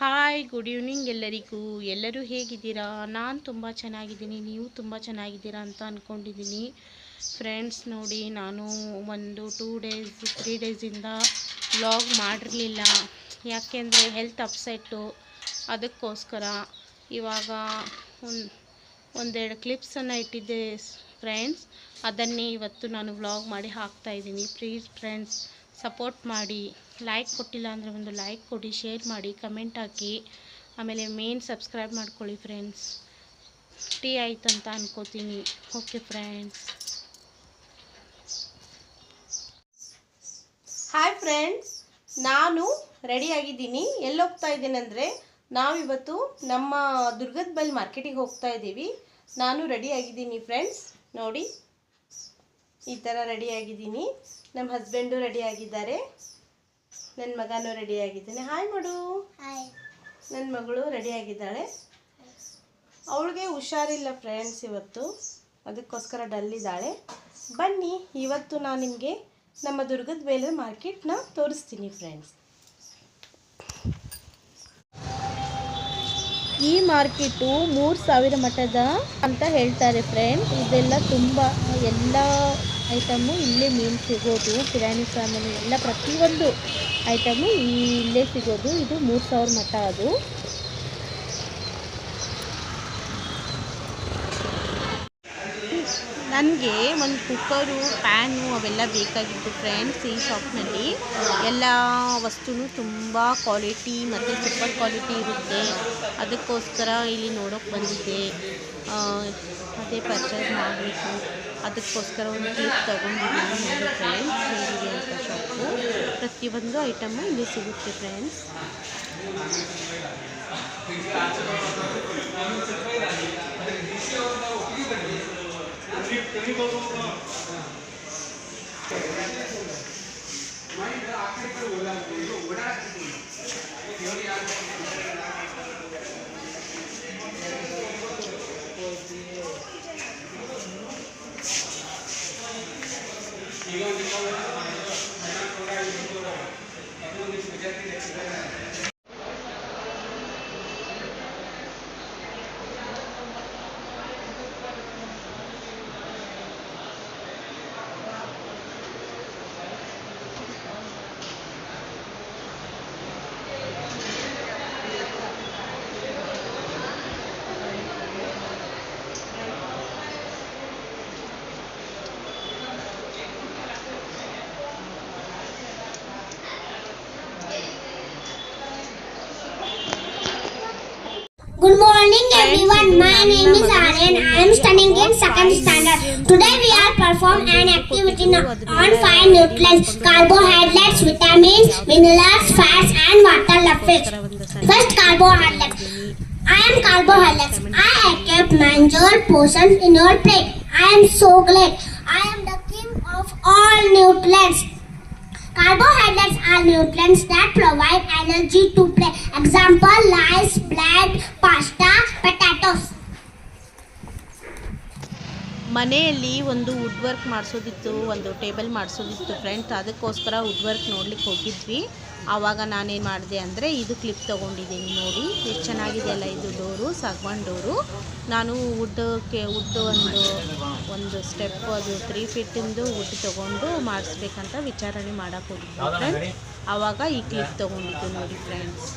Hi, good evening ಎಲ್ಲರಿಗೂ. ಎಲ್ಲರೂ ಹೇಗಿದ್ದೀರಾ? ನಾನು ತುಂಬ ಚೆನ್ನಾಗಿದ್ದೀನಿ, ನೀವು ತುಂಬ ಚೆನ್ನಾಗಿದ್ದೀರಾ ಅಂತ ಅಂದ್ಕೊಂಡಿದ್ದೀನಿ. ಫ್ರೆಂಡ್ಸ್ ನೋಡಿ, ನಾನು ಒಂದು 3 ಡೇಸಿಂದ ವ್ಲಾಗ್ ಮಾಡಿರಲಿಲ್ಲ. ಯಾಕೆಂದರೆ ಹೆಲ್ತ್ ಅಪ್ಸೆಟ್ಟು. ಅದಕ್ಕೋಸ್ಕರ ಇವಾಗ ಒಂದೆರಡು ಕ್ಲಿಪ್ಸನ್ನು ಇಟ್ಟಿದ್ದೆ ಫ್ರೆಂಡ್ಸ್. ಅದನ್ನೇ ಇವತ್ತು ನಾನು ವ್ಲಾಗ್ ಮಾಡಿ ಹಾಕ್ತಾಯಿದ್ದೀನಿ. ಪ್ಲೀಸ್ ಫ್ರೆಂಡ್ಸ್, ಸಪೋರ್ಟ್ ಮಾಡಿ. ಲೈಕ್ ಕೊಟ್ಟಿಲ್ಲ ಅಂದರೆ ಒಂದು ಲೈಕ್ ಕೊಡಿ, ಶೇರ್ ಮಾಡಿ, ಕಮೆಂಟ್ ಹಾಕಿ. ಆಮೇಲೆ ಮೇನ್ ಸಬ್ಸ್ಕ್ರೈಬ್ ಮಾಡ್ಕೊಳ್ಳಿ ಫ್ರೆಂಡ್ಸ್. ಟೀ ಆಯ್ತು ಅಂತ ಅನ್ಕೋತೀನಿ. Okay friends. ಹಾಯ್ ಫ್ರೆಂಡ್ಸ್, ನಾನು ರೆಡಿಯಾಗಿದ್ದೀನಿ. ಎಲ್ಲಿ ಹೋಗ್ತಾ ಇದ್ದೀನಿ ಅಂದರೆ, ನಾವಿವತ್ತು ನಮ್ಮ ದುರ್ಗದ ಬೈಲ್ ಮಾರ್ಕೆಟಿಗೆ ಹೋಗ್ತಾ ಇದ್ದೀವಿ. ನಾನು ರೆಡಿಯಾಗಿದ್ದೀನಿ ಫ್ರೆಂಡ್ಸ್. ನೋಡಿ, ಈ ಥರ ರೆಡಿಯಾಗಿದ್ದೀನಿ. ನಮ್ಮ ಹಸ್ಬೆಂಡು ರೆಡಿಯಾಗಿದ್ದಾರೆ, ನನ್ನ ಮಗನೂ ರೆಡಿಯಾಗಿದ್ದಾನೆ. ಹಾಯ್ ಮಾಡು. ನನ್ನ ಮಗಳು ರೆಡಿಯಾಗಿದ್ದಾಳೆ. ಅವಳಿಗೆ ಹುಷಾರಿಲ್ಲ ಫ್ರೆಂಡ್ಸ್ ಇವತ್ತು, ಅದಕ್ಕೋಸ್ಕರ ಡಲ್ಲಿದ್ದಾಳೆ. ಬನ್ನಿ, ಇವತ್ತು ನಾನು ನಿಮಗೆ ನಮ್ಮ ದುರ್ಗದ ಬೈಲ್ ಮಾರ್ಕೆಟ್ನ ತೋರಿಸ್ತೀನಿ ಫ್ರೆಂಡ್ಸ್. ಈ ಮಾರ್ಕೆಟು 3000 ಮಠದ ಅಂತ ಹೇಳ್ತಾರೆ ಫ್ರೆಂಡ್ಸ್. ಇದೆಲ್ಲ ತುಂಬ ಎಲ್ಲ ಐಟಮು ಇಲ್ಲೇ ಮೀನು ಸಿಗೋದು, ಕಿರಾಣಿ ಸಾಮಾನು ಎಲ್ಲ ಪ್ರತಿಯೊಂದು ಐಟಮು ಇಲ್ಲೇ ಸಿಗೋದು. ಇದು 3000 ಮಠ. ಅದು ನನಗೆ ಒಂದು ಕುಕ್ಕರು, ಪ್ಯಾನು ಅವೆಲ್ಲ ಬೇಕಾಗಿತ್ತು ಫ್ರೆಂಡ್ಸ್. ಈ ಶಾಪ್ನಲ್ಲಿ ಎಲ್ಲ ವಸ್ತುನೂ ತುಂಬ ಕ್ವಾಲಿಟಿ ಮತ್ತು ಸೂಪರ್ ಕ್ವಾಲಿಟಿ ಇರುತ್ತೆ. ಅದಕ್ಕೋಸ್ಕರ ಇಲ್ಲಿ ನೋಡೋಕೆ ಬಂದಿದ್ದೆ. ಅದೇ ಪರ್ಚೇಸ್ ಮಾಡಬೇಕು, ಅದಕ್ಕೋಸ್ಕರ ಒಂದು ಕ್ಲಿಪ್ ತೊಗೊಂಡಿದ್ದೀನಿ. ನೋಡಿ ಫ್ರೆಂಡ್ಸ್, ಹೇಗಿದೆ ಅಂತ ಶಾಪು. ಪ್ರತಿಯೊಂದು ಐಟಮು ಇಲ್ಲಿ ಸಿಗುತ್ತೆ friends. Good morning everyone, my name is Aryan. I am studying in 2nd standard. Today we are perform an activity on 5 nutrients: carbohydrates, vitamins, minerals, fats and water lipids. First, carbohydrates. I am carbohydrates. I kept major portions in your plate. I am so glad. I am the king of all nutrients. Carbohydrates are nutrients that provide energy to play. Example: rice, bread, pasta, potatoes. ಮನೆಯಲ್ಲಿ ಒಂದು wood work ಮಾಡಿಸೋದಿತ್ತು, ಒಂದು table ಮಾಡಿಸೋದಿತ್ತು friends. ಅದಕ್ಕೋಸ್ಕರ wood work ನೋಡ್ಲಿಕ್ಕೆ ಹೋಗಿದ್ವಿ. ಆವಾಗ ನಾನೇನು ಮಾಡಿದೆ ಅಂದರೆ, ಇದು ಕ್ಲಿಪ್ ತೊಗೊಂಡಿದ್ದೀನಿ. ನೋಡಿ ಎಷ್ಟು ಚೆನ್ನಾಗಿದೆ ಅಲ್ಲ. ಇದು ಡೋರು, ಸಾಗವಾನ್ ಡೋರು. ನಾನು ವುಡ್ ಒಂದು ಸ್ಟೆಪ್, ಅದು 3 ಫೀಟಿಂದು ವುಡ್ ತೊಗೊಂಡು ಮಾಡಿಸ್ಬೇಕಂತ ವಿಚಾರಣೆ ಮಾಡೋಕ್ಕೆ ಹೋಗಿದ್ವಿ ಫ್ರೆಂಡ್ಸ್. ಆವಾಗ ಈ ಕ್ಲಿಪ್ ತೊಗೊಂಡಿದ್ದು ನೋಡಿ ಫ್ರೆಂಡ್ಸ್.